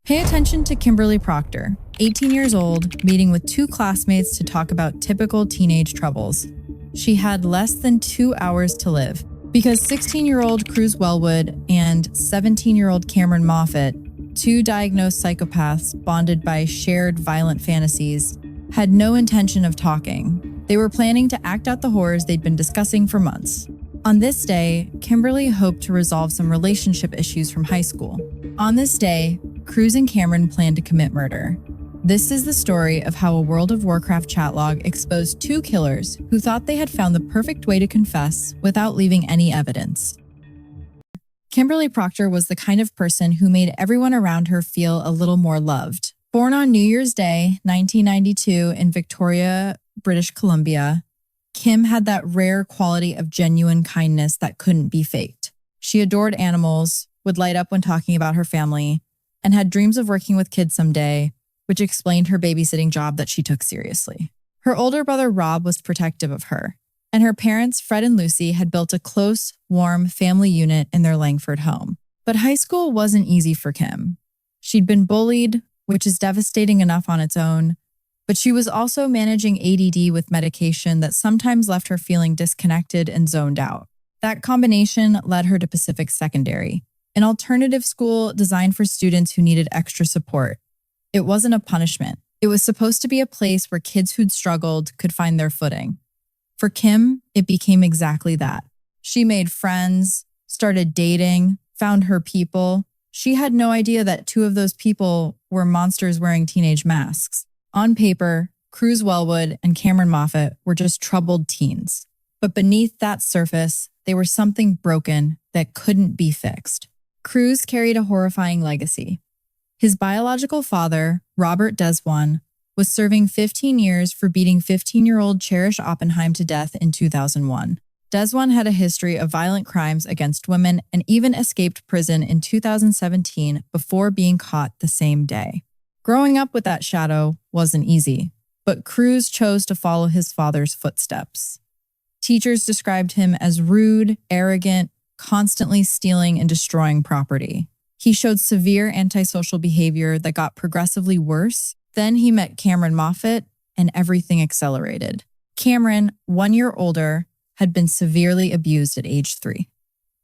Pay attention to Kimberly Proctor, 18 years old, meeting with two classmates to talk about typical teenage troubles. She had less than 2 hours to live because 16-year-old Cruz Wellwood and 17-year-old Cameron Moffat, two diagnosed psychopaths bonded by shared violent fantasies, had no intention of talking. They were planning to act out the horrors they'd been discussing for months. On this day, Kimberly hoped to resolve some relationship issues from high school. On this day, Cruz and Cameron planned to commit murder. This is the story of how a World of Warcraft chat log exposed two killers who thought they had found the perfect way to confess without leaving any evidence. Kimberly Proctor was the kind of person who made everyone around her feel a little more loved. Born on New Year's Day, 1992 in Victoria, British Columbia, Kim had that rare quality of genuine kindness that couldn't be faked. She adored animals, would light up when talking about her family, and had dreams of working with kids someday, which explained her babysitting job that she took seriously. Her older brother Rob was protective of her, and her parents, Fred and Lucy, had built a close, warm family unit in their Langford home. But high school wasn't easy for Kim. She'd been bullied, which is devastating enough on its own, but she was also managing ADD with medication that sometimes left her feeling disconnected and zoned out. That combination led her to Pacific Secondary, an alternative school designed for students who needed extra support. It wasn't a punishment. It was supposed to be a place where kids who'd struggled could find their footing. For Kim, it became exactly that. She made friends, started dating, found her people. She had no idea that two of those people were monsters wearing teenage masks. On paper, Cruz Wellwood and Cameron Moffat were just troubled teens. But beneath that surface, they were something broken that couldn't be fixed. Cruz carried a horrifying legacy. His biological father, Robert Deswan, was serving 15 years for beating 15-year-old Cherish Oppenheim to death in 2001. Deswan had a history of violent crimes against women and even escaped prison in 2017 before being caught the same day. Growing up with that shadow wasn't easy, but Cruz chose to follow his father's footsteps. Teachers described him as rude, arrogant, constantly stealing and destroying property. He showed severe antisocial behavior that got progressively worse. Then he met Cameron Moffat, and everything accelerated. Cameron, 1 year older, had been severely abused at age 3.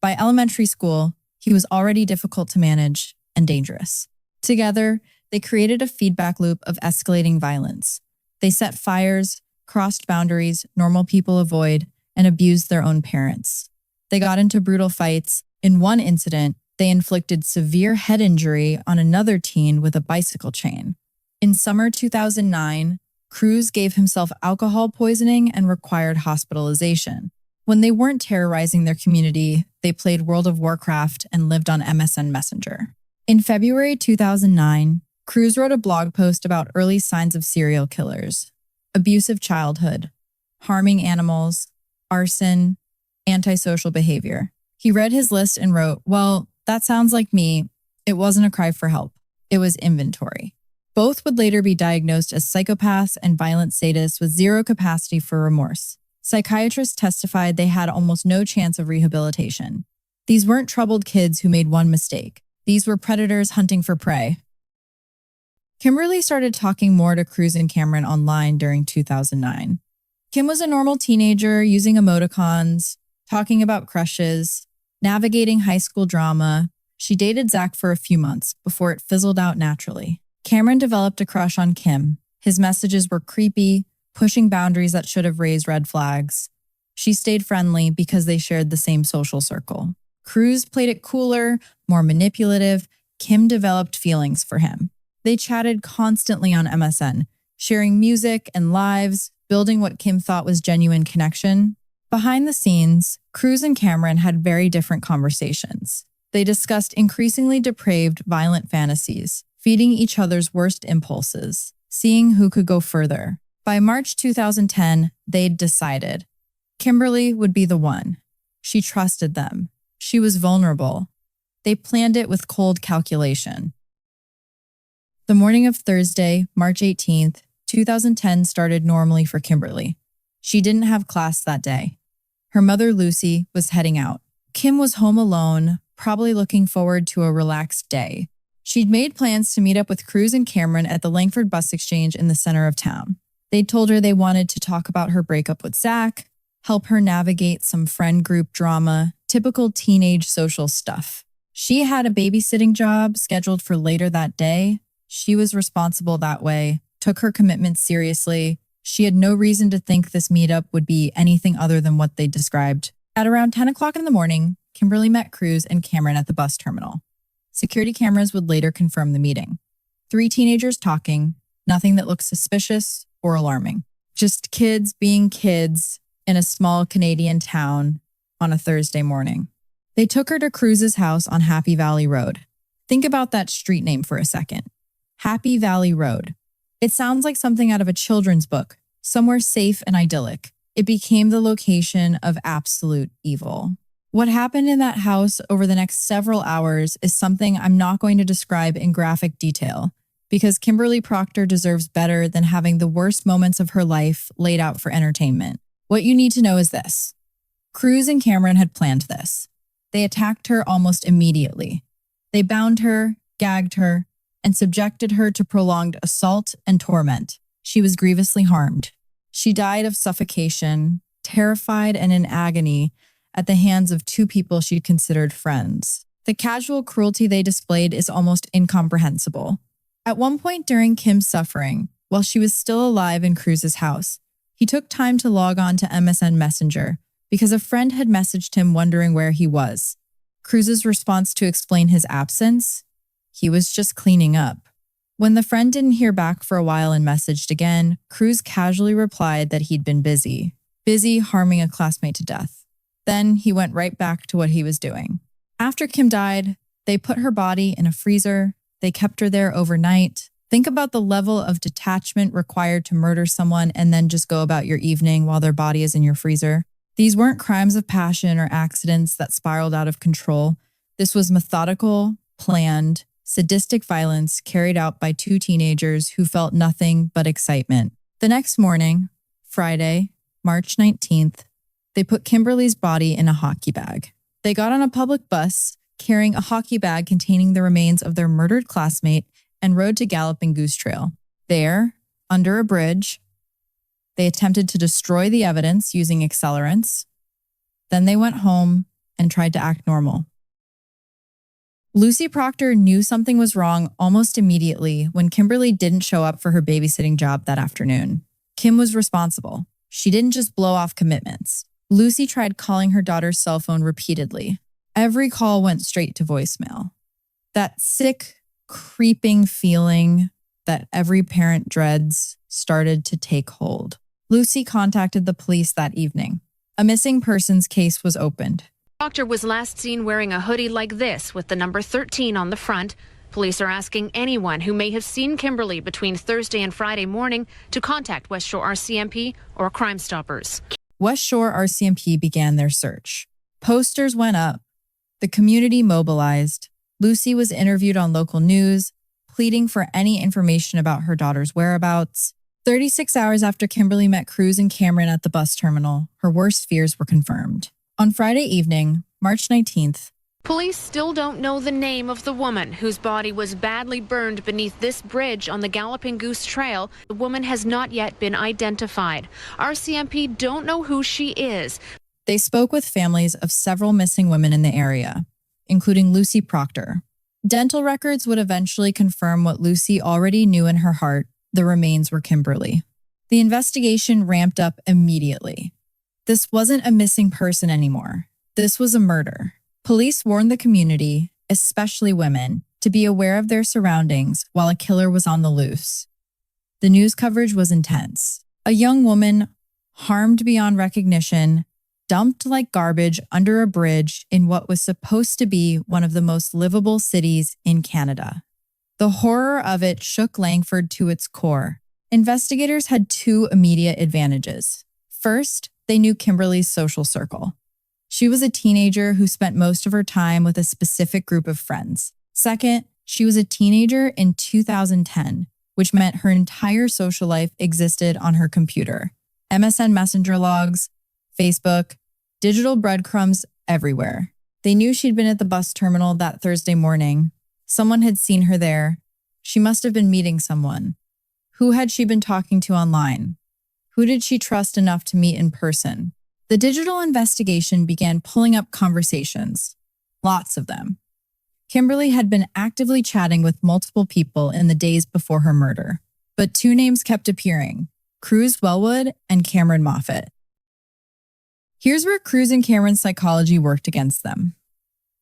By elementary school, he was already difficult to manage and dangerous. Together, they created a feedback loop of escalating violence. They set fires, crossed boundaries normal people avoid, and abused their own parents. They got into brutal fights. In one incident, they inflicted severe head injury on another teen with a bicycle chain. In summer 2009, Cruz gave himself alcohol poisoning and required hospitalization. When they weren't terrorizing their community, they played World of Warcraft and lived on MSN Messenger. In February 2009, Cruz wrote a blog post about early signs of serial killers: abusive childhood, harming animals, arson, antisocial behavior. He read his list and wrote, "Well, that sounds like me. It wasn't a cry for help. It was inventory." Both would later be diagnosed as psychopaths and violent sadists with zero capacity for remorse. Psychiatrists testified they had almost no chance of rehabilitation. These weren't troubled kids who made one mistake. These were predators hunting for prey. Kimberly started talking more to Cruz and Cameron online during 2009. Kim was a normal teenager using emoticons, talking about crushes, navigating high school drama. She dated Zach for a few months before it fizzled out naturally. Cameron developed a crush on Kim. His messages were creepy, pushing boundaries that should have raised red flags. She stayed friendly because they shared the same social circle. Cruz played it cooler, more manipulative. Kim developed feelings for him. They chatted constantly on MSN, sharing music and lives, building what Kim thought was genuine connection. Behind the scenes, Cruz and Cameron had very different conversations. They discussed increasingly depraved, violent fantasies, feeding each other's worst impulses, seeing who could go further. By March 2010, they'd decided. Kimberly would be the one. She trusted them. She was vulnerable. They planned it with cold calculation. The morning of Thursday, March 18th, 2010 started normally for Kimberly. She didn't have class that day. Her mother, Lucy, was heading out. Kim was home alone, probably looking forward to a relaxed day. She'd made plans to meet up with Cruz and Cameron at the Langford Bus Exchange in the center of town. They'd told her they wanted to talk about her breakup with Zach, help her navigate some friend group drama, typical teenage social stuff. She had a babysitting job scheduled for later that day. She was responsible that way, took her commitment seriously. She had no reason to think this meetup would be anything other than what they described. At around 10 o'clock in the morning, Kimberly met Cruz and Cameron at the bus terminal. Security cameras would later confirm the meeting. 3 teenagers talking, nothing that looked suspicious or alarming. Just kids being kids in a small Canadian town on a Thursday morning. They took her to Cruz's house on Happy Valley Road. Think about that street name for a second. Happy Valley Road. It sounds like something out of a children's book, somewhere safe and idyllic. It became the location of absolute evil. What happened in that house over the next several hours is something I'm not going to describe in graphic detail, because Kimberly Proctor deserves better than having the worst moments of her life laid out for entertainment. What you need to know is this. Cruz and Cameron had planned this. They attacked her almost immediately. They bound her, gagged her, and subjected her to prolonged assault and torment. She was grievously harmed. She died of suffocation, terrified and in agony at the hands of 2 people she'd considered friends. The casual cruelty they displayed is almost incomprehensible. At one point during Kim's suffering, while she was still alive in Cruz's house, he took time to log on to MSN Messenger because a friend had messaged him wondering where he was. Cruz's response to explain his absence? He was just cleaning up. When the friend didn't hear back for a while and messaged again, Cruz casually replied that he'd been busy harming a classmate to death. Then he went right back to what he was doing. After Kim died, they put her body in a freezer. They kept her there overnight. Think about the level of detachment required to murder someone and then just go about your evening while their body is in your freezer. These weren't crimes of passion or accidents that spiraled out of control. This was methodical, planned, sadistic violence carried out by 2 teenagers who felt nothing but excitement. The next morning, Friday, March 19th, they put Kimberly's body in a hockey bag. They got on a public bus carrying a hockey bag containing the remains of their murdered classmate and rode to Galloping Goose Trail. There, under a bridge, they attempted to destroy the evidence using accelerants. Then they went home and tried to act normal. Lucy Proctor knew something was wrong almost immediately when Kimberly didn't show up for her babysitting job that afternoon. Kim was responsible. She didn't just blow off commitments. Lucy tried calling her daughter's cell phone repeatedly. Every call went straight to voicemail. That sick, creeping feeling that every parent dreads started to take hold. Lucy contacted the police that evening. A missing persons case was opened. Proctor was last seen wearing a hoodie like this with the number 13 on the front. Police are asking anyone who may have seen Kimberly between Thursday and Friday morning to contact West Shore RCMP or Crime Stoppers. West Shore RCMP began their search. Posters went up. The community mobilized. Lucy was interviewed on local news, pleading for any information about her daughter's whereabouts. 36 hours after Kimberly met Cruz and Cameron at the bus terminal, her worst fears were confirmed. On Friday evening, March 19th, police still don't know the name of the woman whose body was badly burned beneath this bridge on the Galloping Goose Trail. The woman has not yet been identified. RCMP don't know who she is. They spoke with families of several missing women in the area, including Lucy Proctor. Dental records would eventually confirm what Lucy already knew in her heart: the remains were Kimberly. The investigation ramped up immediately. This wasn't a missing person anymore. This was a murder. Police warned the community, especially women, to be aware of their surroundings while a killer was on the loose. The news coverage was intense. A young woman, harmed beyond recognition, dumped like garbage under a bridge in what was supposed to be one of the most livable cities in Canada. The horror of it shook Langford to its core. Investigators had 2 immediate advantages. First, they knew Kimberly's social circle. She was a teenager who spent most of her time with a specific group of friends. Second, she was a teenager in 2010, which meant her entire social life existed on her computer. MSN Messenger logs, Facebook, digital breadcrumbs everywhere. They knew she'd been at the bus terminal that Thursday morning. Someone had seen her there. She must have been meeting someone. Who had she been talking to online? Who did she trust enough to meet in person? The digital investigation began pulling up conversations. Lots of them. Kimberly had been actively chatting with multiple people in the days before her murder. But two names kept appearing: Cruz Wellwood and Cameron Moffat. Here's where Cruz and Cameron's psychology worked against them.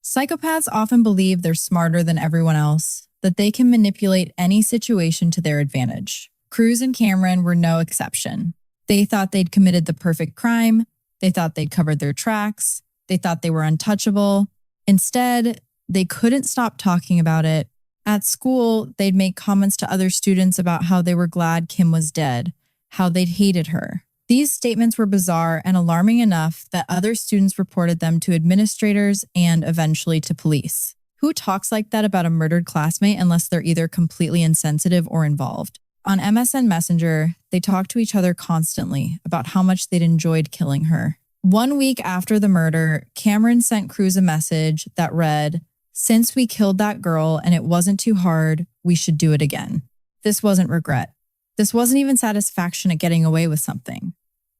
Psychopaths often believe they're smarter than everyone else, that they can manipulate any situation to their advantage. Cruz and Cameron were no exception. They thought they'd committed the perfect crime. They thought they'd covered their tracks. They thought they were untouchable. Instead, they couldn't stop talking about it. At school, they'd make comments to other students about how they were glad Kim was dead, how they'd hated her. These statements were bizarre and alarming enough that other students reported them to administrators and eventually to police. Who talks like that about a murdered classmate unless they're either completely insensitive or involved? On MSN Messenger, they talked to each other constantly about how much they'd enjoyed killing her. 1 week after the murder, Cameron sent Cruz a message that read, "Since we killed that girl and it wasn't too hard, we should do it again." This wasn't regret. This wasn't even satisfaction at getting away with something.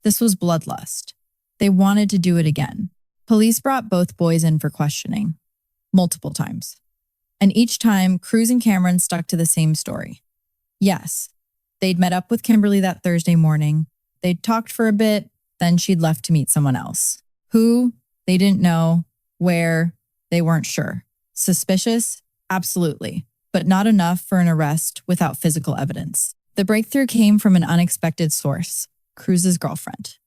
This was bloodlust. They wanted to do it again. Police brought both boys in for questioning, multiple times. And each time, Cruz and Cameron stuck to the same story. Yes, they'd met up with Kimberly that Thursday morning. They'd talked for a bit, then she'd left to meet someone else. Who? They didn't know. Where? They weren't sure. Suspicious? Absolutely, but not enough for an arrest without physical evidence. The breakthrough came from an unexpected source: Cruz's girlfriend.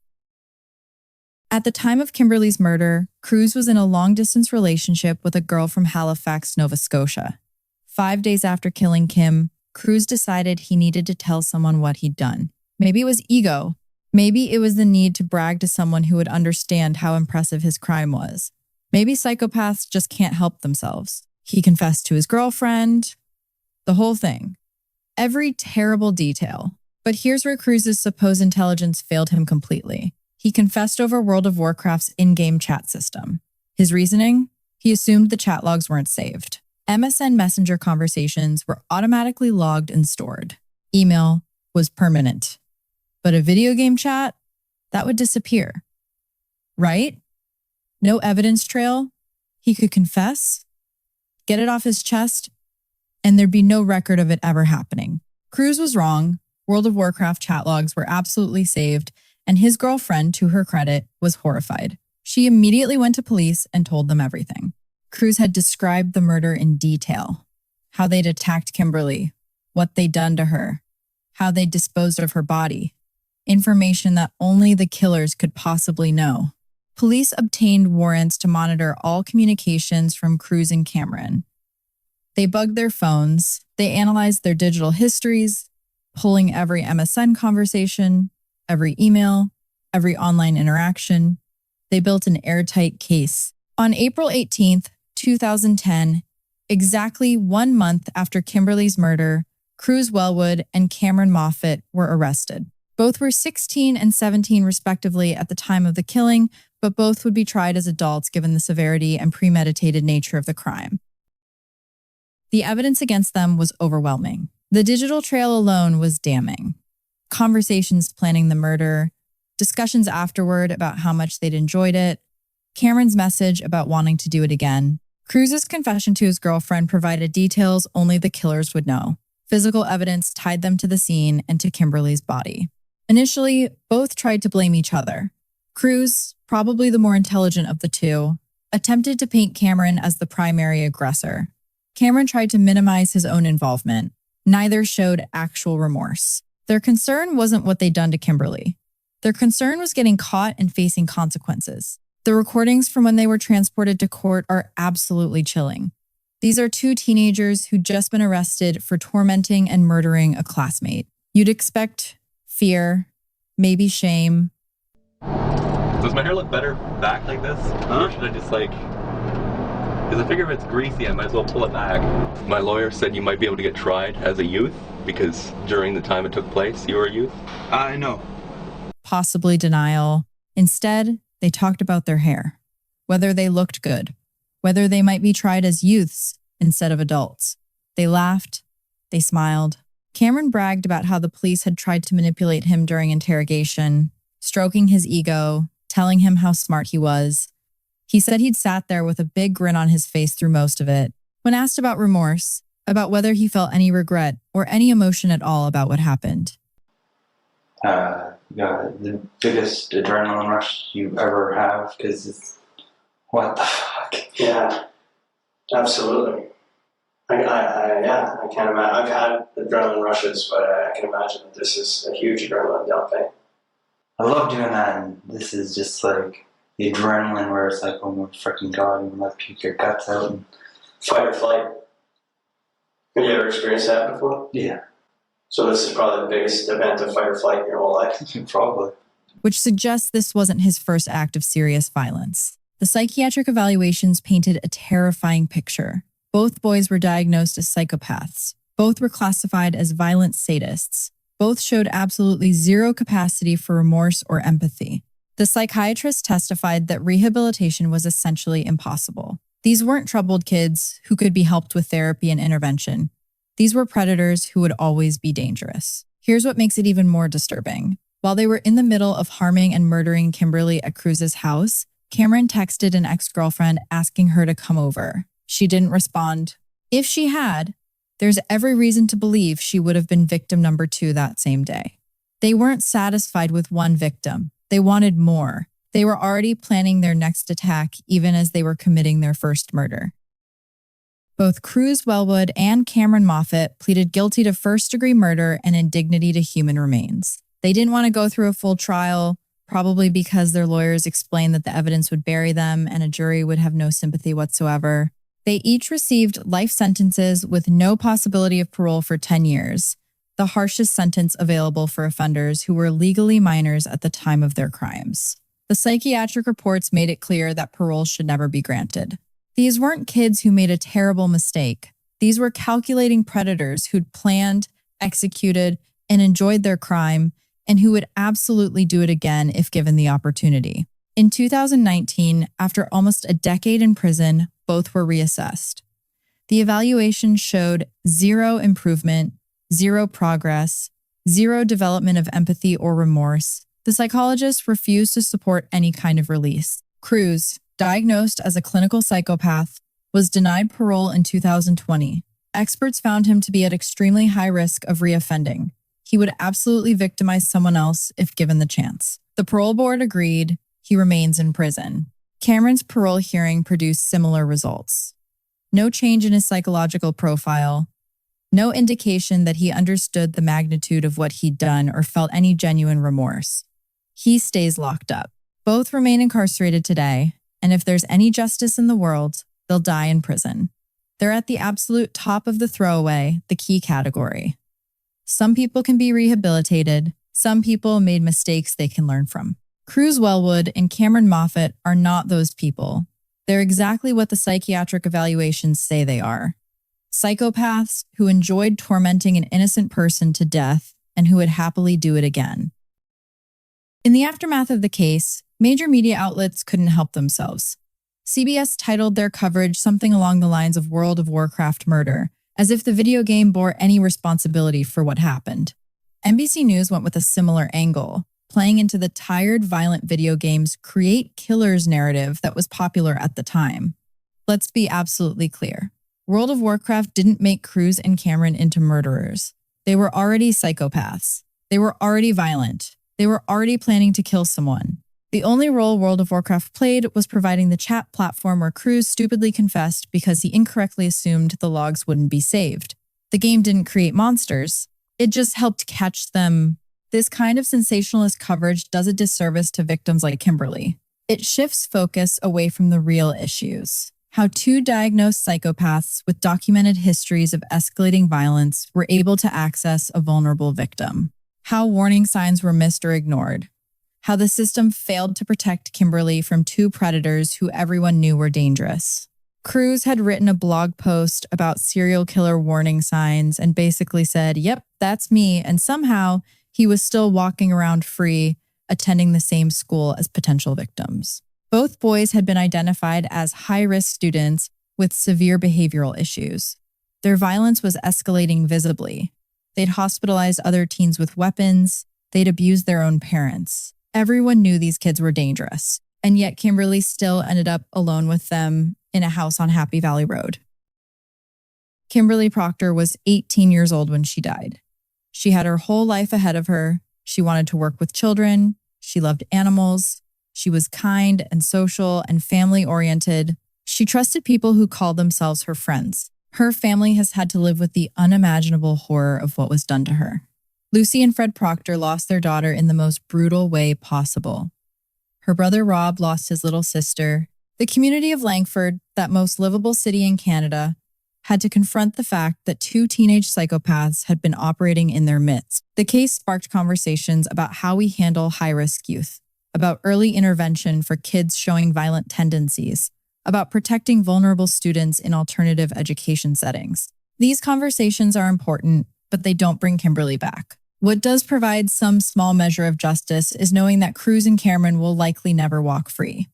At the time of Kimberly's murder, Cruz was in a long-distance relationship with a girl from Halifax, Nova Scotia. 5 days after killing Kim, Cruz decided he needed to tell someone what he'd done. Maybe it was ego. Maybe it was the need to brag to someone who would understand how impressive his crime was. Maybe psychopaths just can't help themselves. He confessed to his girlfriend. The whole thing. Every terrible detail. But here's where Cruz's supposed intelligence failed him completely. He confessed over World of Warcraft's in-game chat system. His reasoning? He assumed the chat logs weren't saved. MSN Messenger conversations were automatically logged and stored. Email was permanent. But a video game chat? That would disappear. Right? No evidence trail. He could confess, get it off his chest, and there'd be no record of it ever happening. Cruz was wrong. World of Warcraft chat logs were absolutely saved, and his girlfriend, to her credit, was horrified. She immediately went to police and told them everything. Cruz had described the murder in detail, how they'd attacked Kimberly, what they'd done to her, how they'd disposed of her body, information that only the killers could possibly know. Police obtained warrants to monitor all communications from Cruz and Cameron. They bugged their phones, they analyzed their digital histories, pulling every MSN conversation, every email, every online interaction. They built an airtight case. On April 18th, 2010, exactly 1 month after Kimberly's murder, Cruz Wellwood and Cameron Moffat were arrested. Both were 16 and 17 respectively at the time of the killing, but both would be tried as adults given the severity and premeditated nature of the crime. The evidence against them was overwhelming. The digital trail alone was damning. Conversations planning the murder, discussions afterward about how much they'd enjoyed it, Cameron's message about wanting to do it again. Cruz's confession to his girlfriend provided details only the killers would know. Physical evidence tied them to the scene and to Kimberly's body. Initially, both tried to blame each other. Cruz, probably the more intelligent of the two, attempted to paint Cameron as the primary aggressor. Cameron tried to minimize his own involvement. Neither showed actual remorse. Their concern wasn't what they'd done to Kimberly. Their concern was getting caught and facing consequences. The recordings from when they were transported to court are absolutely chilling. These are two teenagers who'd just been arrested for tormenting and murdering a classmate. You'd expect fear, maybe shame. Does my hair look better back like this? Or should I just because I figure if it's greasy, I might as well pull it back. My lawyer said you might be able to get tried as a youth because during the time it took place, you were a youth. I know. Possibly denial. Instead, they talked about their hair, whether they looked good, whether they might be tried as youths, instead of adults. They laughed. They smiled. Cameron bragged about how the police had tried to manipulate him during interrogation, stroking his ego, telling him how smart he was. He said he'd sat there with a big grin on his face through most of it. When asked about remorse, about whether he felt any regret or any emotion at all about what happened. The biggest adrenaline rush you ever have, because it's, what the fuck? Yeah, absolutely. I can't imagine. I've had adrenaline rushes, but I can imagine that this is a huge adrenaline dumping. I love doing that, and this is just like the adrenaline where it's like, oh my freaking god, you let puke your guts out. And fight or flight. Have you ever experienced that before? Yeah. So this is probably the biggest event of fight or flight in your whole life? Probably. Which suggests this wasn't his first act of serious violence. The psychiatric evaluations painted a terrifying picture. Both boys were diagnosed as psychopaths. Both were classified as violent sadists. Both showed absolutely zero capacity for remorse or empathy. The psychiatrist testified that rehabilitation was essentially impossible. These weren't troubled kids who could be helped with therapy and intervention. These were predators who would always be dangerous. Here's what makes it even more disturbing. While they were in the middle of harming and murdering Kimberly at Cruz's house, Cameron texted an ex-girlfriend asking her to come over. She didn't respond. If she had, there's every reason to believe she would have been victim number 2 that same day. They weren't satisfied with one victim. They wanted more. They were already planning their next attack even as they were committing their first murder. Both Cruz, Wellwood, and Cameron Moffat pleaded guilty to first-degree murder and indignity to human remains. They didn't want to go through a full trial, probably because their lawyers explained that the evidence would bury them and a jury would have no sympathy whatsoever. They each received life sentences with no possibility of parole for 10 years, the harshest sentence available for offenders who were legally minors at the time of their crimes. The psychiatric reports made it clear that parole should never be granted. These weren't kids who made a terrible mistake. These were calculating predators who'd planned, executed, and enjoyed their crime, and who would absolutely do it again if given the opportunity. In 2019, after almost a decade in prison, both were reassessed. The evaluation showed 0 improvement, 0 progress, 0 development of empathy or remorse. The psychologist refused to support any kind of release. Cruz, diagnosed as a clinical psychopath, was denied parole in 2020. Experts found him to be at extremely high risk of reoffending. He would absolutely victimize someone else if given the chance. The parole board agreed. He remains in prison. Cameron's parole hearing produced similar results. No change in his psychological profile. No indication that he understood the magnitude of what he'd done or felt any genuine remorse. He stays locked up. Both remain incarcerated today, and if there's any justice in the world, they'll die in prison. They're at the absolute top of the throwaway, the key category. Some people can be rehabilitated. Some people made mistakes they can learn from. Cruz, Wellwood, and Cameron Moffat are not those people. They're exactly what the psychiatric evaluations say they are. Psychopaths who enjoyed tormenting an innocent person to death and who would happily do it again. In the aftermath of the case, major media outlets couldn't help themselves. CBS titled their coverage something along the lines of World of Warcraft murder, as if the video game bore any responsibility for what happened. NBC News went with a similar angle, playing into the tired, violent video games create killers narrative that was popular at the time. Let's be absolutely clear. World of Warcraft didn't make Cruz and Cameron into murderers. They were already psychopaths. They were already violent. They were already planning to kill someone. The only role World of Warcraft played was providing the chat platform where Cruz stupidly confessed because he incorrectly assumed the logs wouldn't be saved. The game didn't create monsters. It just helped catch them. This kind of sensationalist coverage does a disservice to victims like Kimberly. It shifts focus away from the real issues. How 2 diagnosed psychopaths with documented histories of escalating violence were able to access a vulnerable victim. How warning signs were missed or ignored. How the system failed to protect Kimberly from 2 predators who everyone knew were dangerous. Cruz had written a blog post about serial killer warning signs and basically said, yep, that's me, and somehow he was still walking around free, attending the same school as potential victims. Both boys had been identified as high-risk students with severe behavioral issues. Their violence was escalating visibly. They'd hospitalized other teens with weapons. They'd abused their own parents. Everyone knew these kids were dangerous, and yet Kimberly still ended up alone with them in a house on Happy Valley Road. Kimberly Proctor was 18 years old when she died. She had her whole life ahead of her. She wanted to work with children. She loved animals. She was kind and social and family-oriented. She trusted people who called themselves her friends. Her family has had to live with the unimaginable horror of what was done to her. Lucy and Fred Proctor lost their daughter in the most brutal way possible. Her brother Rob lost his little sister. The community of Langford, that most livable city in Canada, had to confront the fact that two teenage psychopaths had been operating in their midst. The case sparked conversations about how we handle high-risk youth, about early intervention for kids showing violent tendencies, about protecting vulnerable students in alternative education settings. These conversations are important, but they don't bring Kimberly back. What does provide some small measure of justice is knowing that Cruz and Cameron will likely never walk free.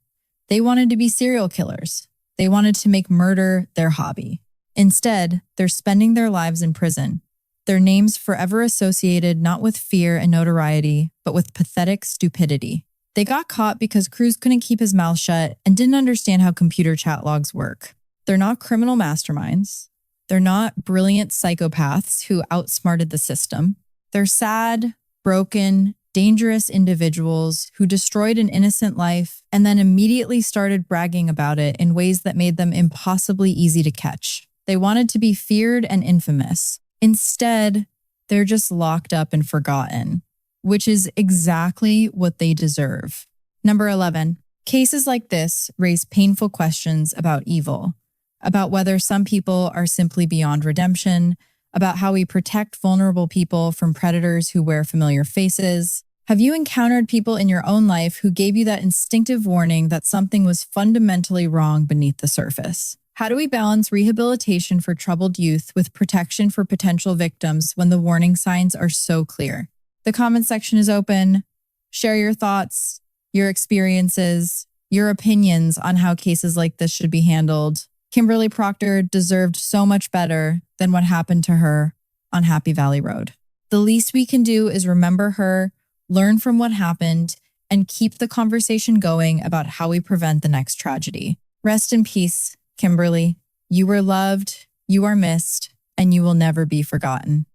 They wanted to be serial killers. They wanted to make murder their hobby. Instead, they're spending their lives in prison, their names forever associated not with fear and notoriety, but with pathetic stupidity. They got caught because Cruz couldn't keep his mouth shut and didn't understand how computer chat logs work. They're not criminal masterminds. They're not brilliant psychopaths who outsmarted the system. They're sad, broken, dangerous individuals who destroyed an innocent life and then immediately started bragging about it in ways that made them impossibly easy to catch. They wanted to be feared and infamous. Instead, they're just locked up and forgotten, which is exactly what they deserve. Number 11, cases like this raise painful questions about evil, about whether some people are simply beyond redemption, about how we protect vulnerable people from predators who wear familiar faces. Have you encountered people in your own life who gave you that instinctive warning that something was fundamentally wrong beneath the surface? How do we balance rehabilitation for troubled youth with protection for potential victims when the warning signs are so clear? The comment section is open. Share your thoughts, your experiences, your opinions on how cases like this should be handled. Kimberly Proctor deserved so much better than what happened to her on Happy Valley Road. The least we can do is remember her, learn from what happened, and keep the conversation going about how we prevent the next tragedy. Rest in peace, Kimberly. You were loved, you are missed, and you will never be forgotten.